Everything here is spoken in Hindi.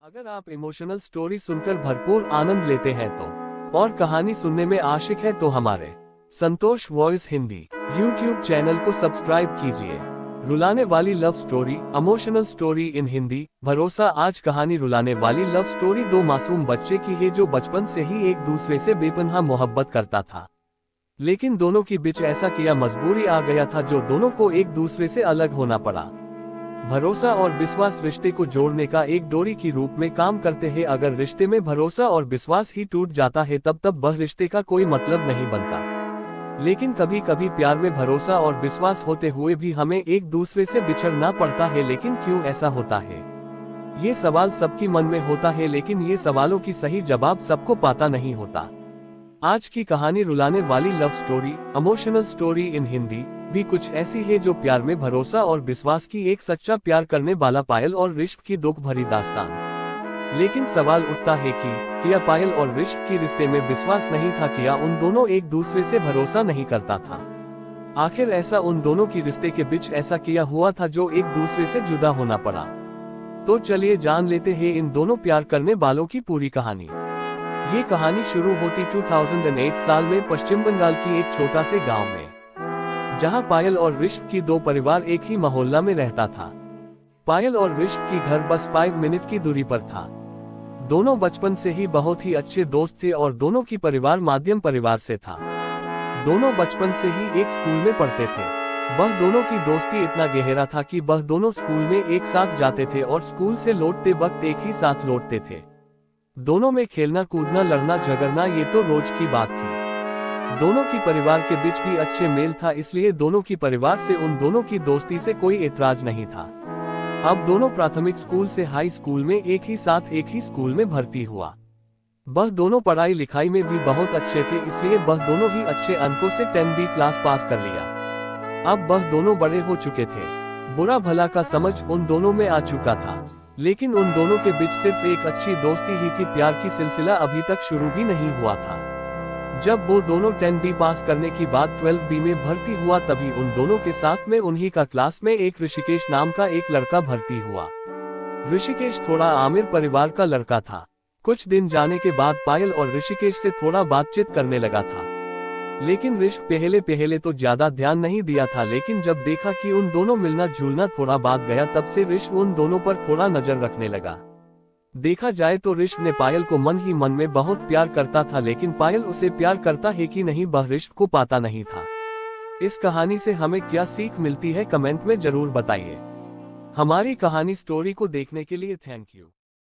अगर आप इमोशनल स्टोरी सुनकर भरपूर आनंद लेते हैं तो और कहानी सुनने में आशिक है तो हमारे संतोष वॉइस हिंदी यूट्यूब चैनल को सब्सक्राइब कीजिए। रुलाने वाली love story, emotional story in Hindi. भरोसा। आज कहानी रुलाने वाली लव स्टोरी दो मासूम बच्चे की है जो बचपन से ही एक दूसरे से बेपनाह मोहब्बत करता था, लेकिन दोनों की बीच ऐसा किया मजबूरी आ गया था जो दोनों को एक दूसरे से अलग होना पड़ा। भरोसा और विश्वास रिश्ते को जोड़ने का एक डोरी की रूप में काम करते हैं। अगर रिश्ते में भरोसा और विश्वास ही टूट जाता है तब वह रिश्ते का कोई मतलब नहीं बनता। लेकिन कभी कभी प्यार में भरोसा और विश्वास होते हुए भी हमें एक दूसरे से बिछड़ना पड़ता है। लेकिन क्यों ऐसा होता है, ये सवाल सबकी मन में होता है, लेकिन ये सवालों की सही जवाब सबको पता नहीं होता। आज की कहानी रुलाने वाली love story, emotional story in Hindi भी कुछ ऐसी है जो प्यार में भरोसा और विश्वास की एक सच्चा प्यार करने वाला पायल और रिश्क की दुख भरी दास्तान। लेकिन सवाल उठता है कि क्या पायल और रिश्क की रिश्ते में विश्वास नहीं था? क्या उन दोनों एक दूसरे से भरोसा नहीं करता था? आखिर ऐसा उन दोनों की रिश्ते के बीच ऐसा किया हुआ था जो एक दूसरे से जुदा होना पड़ा? तो चलिए जान लेते हैं इन दोनों प्यार करने वालों की पूरी कहानी। ये कहानी शुरू होती 2008 साल में पश्चिम बंगाल की एक छोटा से गांव में, जहां पायल और रिश्क की दो परिवार एक ही मोहल्ला में रहता था। पायल और रिश्क की घर बस 5 मिनट की दूरी पर था। दोनों बचपन से ही बहुत ही अच्छे दोस्त थे और दोनों की परिवार मध्यम परिवार से था। दोनों बचपन से ही एक स्कूल में पढ़ते थे। वह दोनों की दोस्ती इतना गहरा था कि वह दोनों स्कूल में एक साथ जाते थे और स्कूल से लौटते वक्त एक ही साथ लौटते थे। दोनों में खेलना कूदना लड़ना झगड़ना ये तो रोज की बात थी। दोनों की परिवार के बीच भी अच्छे मेल था, इसलिए दोनों की परिवार से उन दोनों की दोस्ती से कोई एतराज नहीं था। अब दोनों प्राथमिक स्कूल से हाई स्कूल में एक ही साथ एक ही स्कूल में भर्ती हुआ। वह दोनों पढ़ाई लिखाई में भी बहुत अच्छे थे, इसलिए वह दोनों ही अच्छे अंकों से 10वीं क्लास पास कर लिया। अब वह दोनों बड़े हो चुके थे। बुरा भला का समझ उन दोनों में आ चुका था, लेकिन उन दोनों के बीच सिर्फ एक अच्छी दोस्ती ही थी। प्यार की सिलसिला अभी तक शुरू भी नहीं हुआ था। जब वो दोनों 10वीं पास करने की बाद 12वीं में भर्ती हुआ, तभी उन दोनों के साथ में उन्हीं का क्लास में एक ऋषिकेश नाम का एक लड़का भर्ती हुआ। ऋषिकेश थोड़ा आमिर परिवार का लड़का था। कुछ दिन जाने के बाद पायल और ऋषिकेश से थोड़ा बातचीत करने लगा था, लेकिन रिश्क पहले तो ज्यादा ध्यान नहीं दिया था। लेकिन जब देखा कि उन दोनों मिलना जुलना थोड़ा बाद गया, तब से रिश्क उन दोनों पर थोड़ा नजर रखने लगा। देखा जाए तो रिश्क ने पायल को मन ही मन में बहुत प्यार करता था, लेकिन पायल उसे प्यार करता है कि नहीं वह रिश्क को पता नहीं था। इस कहानी से हमें क्या सीख मिलती है, कमेंट में जरूर बताइए। हमारी कहानी स्टोरी को देखने के लिए थैंक यू।